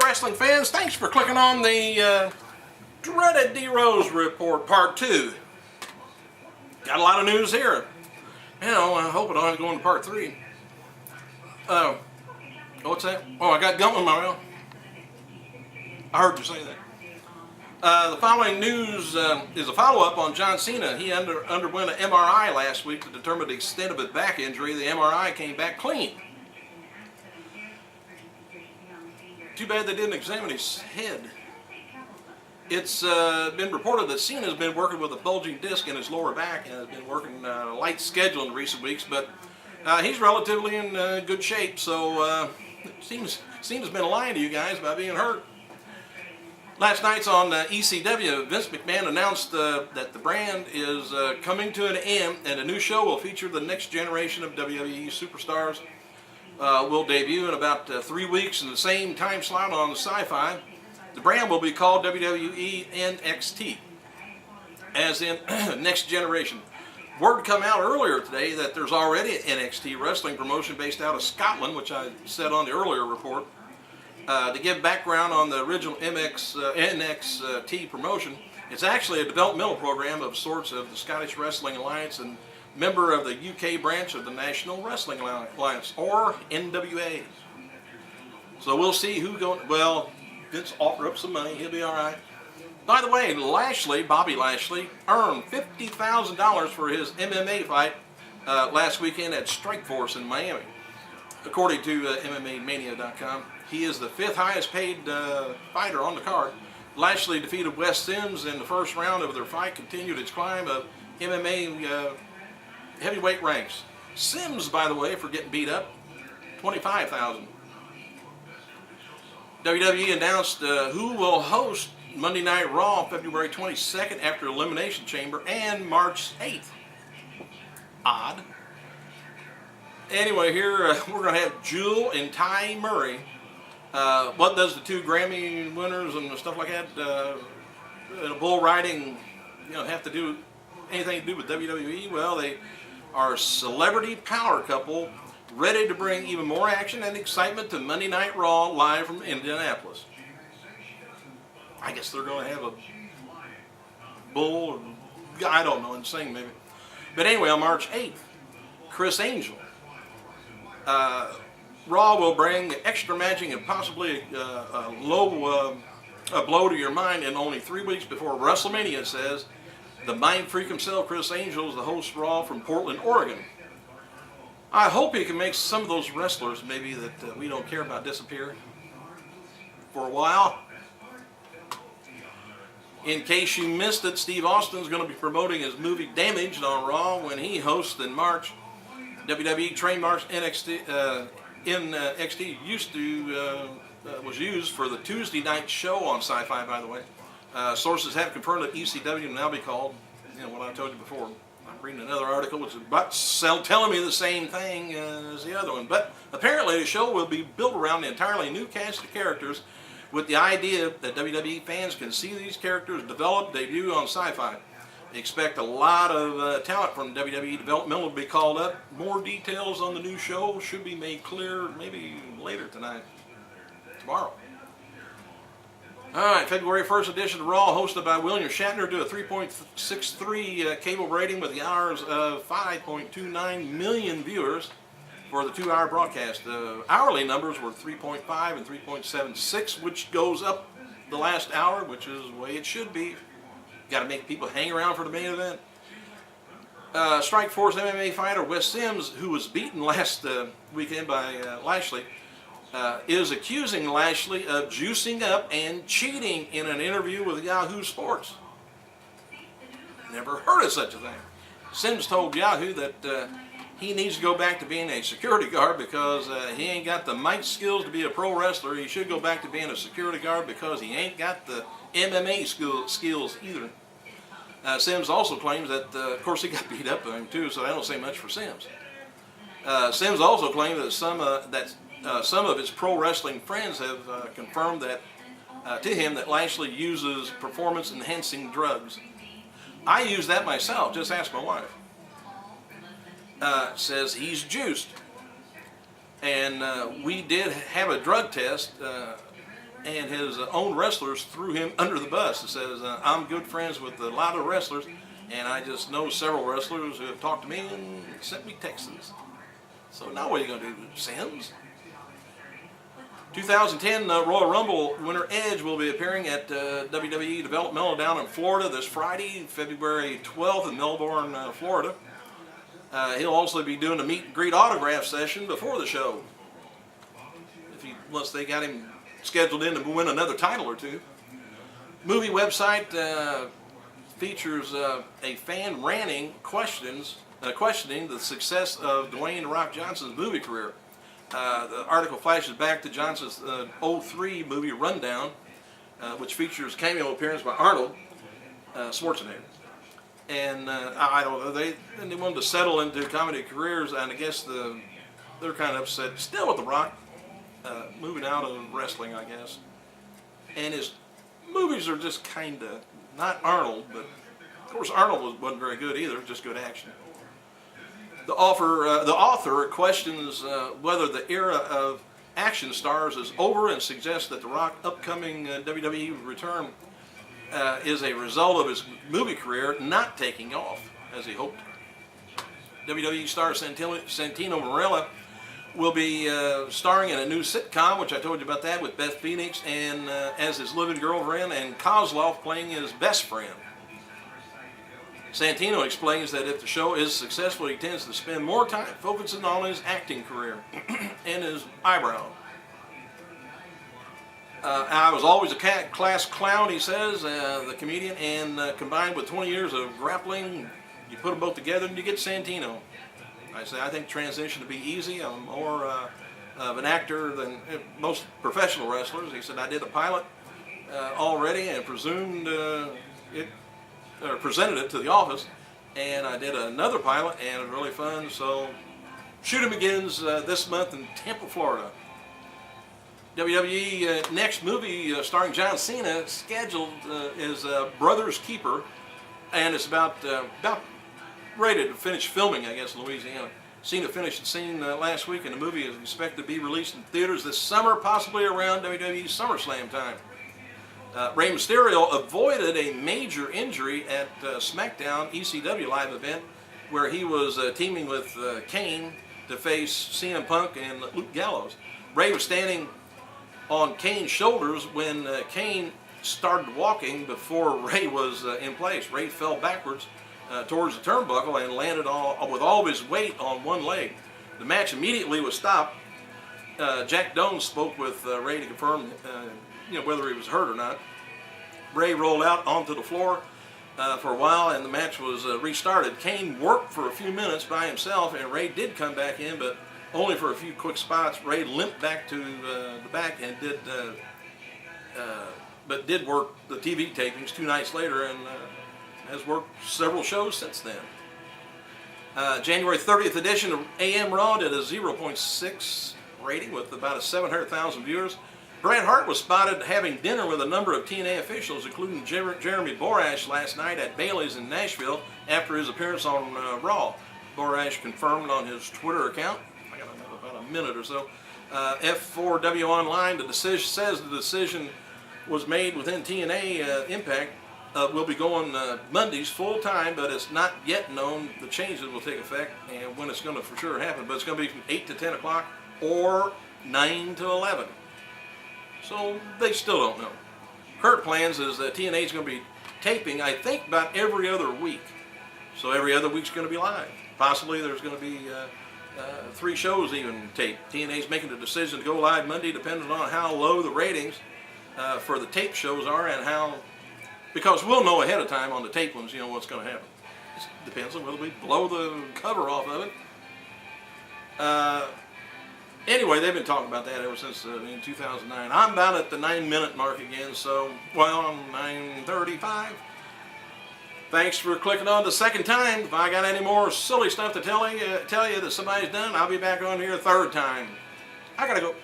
wrestling fans, thanks for clicking on the dreaded D.Rose report, part 2. Got a lot of news here. You know, I hope I don't have to go into part 3. What's that? Oh, I got gum in my mouth. I heard you say that. The following news is a follow-up on John Cena. He underwent an MRI last week to determine the extent of his back injury. The MRI came back clean. Too bad they didn't examine his head. It's been reported that Cena has been working with a bulging disc in his lower back and has been working a light schedule in recent weeks, but he's relatively in good shape, so it seems Cena's been lying to you guys about being hurt. Last night's on ECW, Vince McMahon announced that the brand is coming to an end, and a new show will feature the next generation of WWE superstars. Will debut in about 3 weeks in the same time slot on Sci-Fi. The brand will be called WWE NXT, as in Next Generation. Word come out earlier today that there's already an NXT wrestling promotion based out of Scotland, which I said on the earlier report. To give background on the original NXT promotion, it's actually a developmental program of sorts of the Scottish Wrestling Alliance and member of the UK branch of the National Wrestling Alliance, or NWA. So we'll see who going. Well, Vince offer up some money, he'll be all right. By the way, Bobby Lashley, earned $50,000 for his MMA fight last weekend at Strikeforce in Miami. According to MMAmania.com, he is the 5th highest paid fighter on the card. Lashley defeated Wes Sims in the first round of their fight, continued its climb of MMA heavyweight ranks. Sims, by the way, for getting beat up, $25,000. WWE announced who will host Monday Night Raw February 22nd after Elimination Chamber and March 8th. Odd. Anyway, here we're going to have Jewel and Ty Murray. What does the 2 Grammy winners and stuff like that in a bull riding, have to do anything to do with WWE? Well, they are a celebrity power couple ready to bring even more action and excitement to Monday Night Raw live from Indianapolis. I guess they're going to have a bull, I don't know, insane maybe. But anyway, on March 8th, Chris Angel. Raw will bring extra magic and possibly a blow to your mind in only 3 weeks before WrestleMania, says the mind freak himself, Chris Angel, is the host Raw from Portland, Oregon. I hope he can make some of those wrestlers maybe that we don't care about disappear for a while. In case you missed it, Steve Austin's going to be promoting his movie Damaged on Raw when he hosts in March. WWE trademarks NXT was used for the Tuesday night show on Sci-Fi, by the way. Sources have confirmed that ECW will now be called, what I told you before. I'm reading another article which is about telling me the same thing as the other one. But apparently the show will be built around an entirely new cast of characters with the idea that WWE fans can see these characters develop, debut on Sci-Fi. Expect a lot of talent from WWE Developmental to be called up. More details on the new show should be made clear maybe later tonight, tomorrow. Alright, February 1st edition of Raw, hosted by William Shatner, did a 3.63 cable rating with the hours of 5.29 million viewers for the 2-hour broadcast. The hourly numbers were 3.5 and 3.76, which goes up the last hour, which is the way it should be. Got to make people hang around for the main event. Strikeforce MMA fighter Wes Sims, who was beaten last weekend by Lashley, is accusing Lashley of juicing up and cheating in an interview with Yahoo Sports. Never heard of such a thing. Sims told Yahoo that he needs to go back to being a security guard because he ain't got the mic skills to be a pro wrestler. He should go back to being a security guard because he ain't got the MMA skills either. Sims also claims that, of course, he got beat up by him too, so I don't say much for Sims. Sims also claimed that some of his pro wrestling friends have confirmed that to him that Lashley uses performance-enhancing drugs. I use that myself. Just ask my wife. Says he's juiced, and we did have a drug test. and his own wrestlers threw him under the bus. It says, I'm good friends with a lot of wrestlers, and I just know several wrestlers who have talked to me and sent me texts. So now what are you going to do, Sims? 2010 Royal Rumble winner Edge will be appearing at WWE Developmental down in Florida this Friday, February 12th in Melbourne, Florida. He'll also be doing a meet and greet autograph session before the show, unless they got him scheduled in to win another title or two. Movie website features a fan ranting questioning the success of Dwayne "The Rock" Johnson's movie career. The article flashes back to Johnson's 03 movie Rundown, which features cameo appearance by Arnold Schwarzenegger. And I don't know, they wanted to settle into comedy careers, and I guess they're kind of upset still with The Rock moving out of wrestling, I guess. And his movies are just kind of, not Arnold, but of course Arnold wasn't very good either, just good action. The author questions whether the era of action stars is over and suggests that The Rock's upcoming WWE return is a result of his movie career not taking off as he hoped. WWE star Santino Marella will be starring in a new sitcom, which I told you about that, with Beth Phoenix and as his living girlfriend, and Kozlov playing his best friend. Santino explains that if the show is successful, he tends to spend more time focusing on his acting career and his eyebrow. I was always a class clown, he says, the comedian, and combined with 20 years of grappling, you put them both together and you get Santino. I say, I think transition to be easy. I'm more of an actor than most professional wrestlers. He said, I did a pilot already and presented it to the office, and I did another pilot, and it was really fun. So shooting begins this month in Tampa, Florida. WWE next movie starring John Cena scheduled is Brother's Keeper, and it's about ready to finish filming, I guess, in Louisiana. Cena finished the scene last week, and the movie is expected to be released in theaters this summer, possibly around WWE SummerSlam time. Rey Mysterio avoided a major injury at SmackDown ECW live event, where he was teaming with Kane to face CM Punk and Luke Gallows. Rey was standing on Kane's shoulders when Kane started walking before Rey was in place. Rey fell backwards towards the turnbuckle and landed with all of his weight on one leg. The match immediately was stopped. Jack Doan spoke with Rey to confirm whether he was hurt or not. Rey rolled out onto the floor for a while, and the match was restarted. Kane worked for a few minutes by himself, and Rey did come back in, but only for a few quick spots. Rey limped back to the back and did work the TV tapings 2 nights later, and has worked several shows since then. January 30th edition of AM Raw did a 0.6 rating with about 700,000 viewers. Bret Hart was spotted having dinner with a number of TNA officials, including Jeremy Borash last night at Bailey's in Nashville after his appearance on Raw. Borash confirmed on his Twitter account, I got about a minute or so, F4W Online, says the decision was made within TNA Impact. Will be going Mondays full time, but it's not yet known the changes will take effect and when it's going to for sure happen. But it's going to be from 8 to 10 o'clock or 9 to 11. So they still don't know. Current plans is that TNA is going to be taping, I think, about every other week. So every other week's going to be live. Possibly there's going to be 3 shows even taped. TNA's making the decision to go live Monday, depending on how low the ratings for the tape shows are and how. Because we'll know ahead of time on the tape ones, what's going to happen. It depends on whether we blow the cover off of it. Anyway, they've been talking about that ever since in 2009. I'm about at the 9-minute mark again, so, I'm 9:35. Thanks for clicking on the second time. If I got any more silly stuff to tell you that somebody's done, I'll be back on here a third time. I gotta go.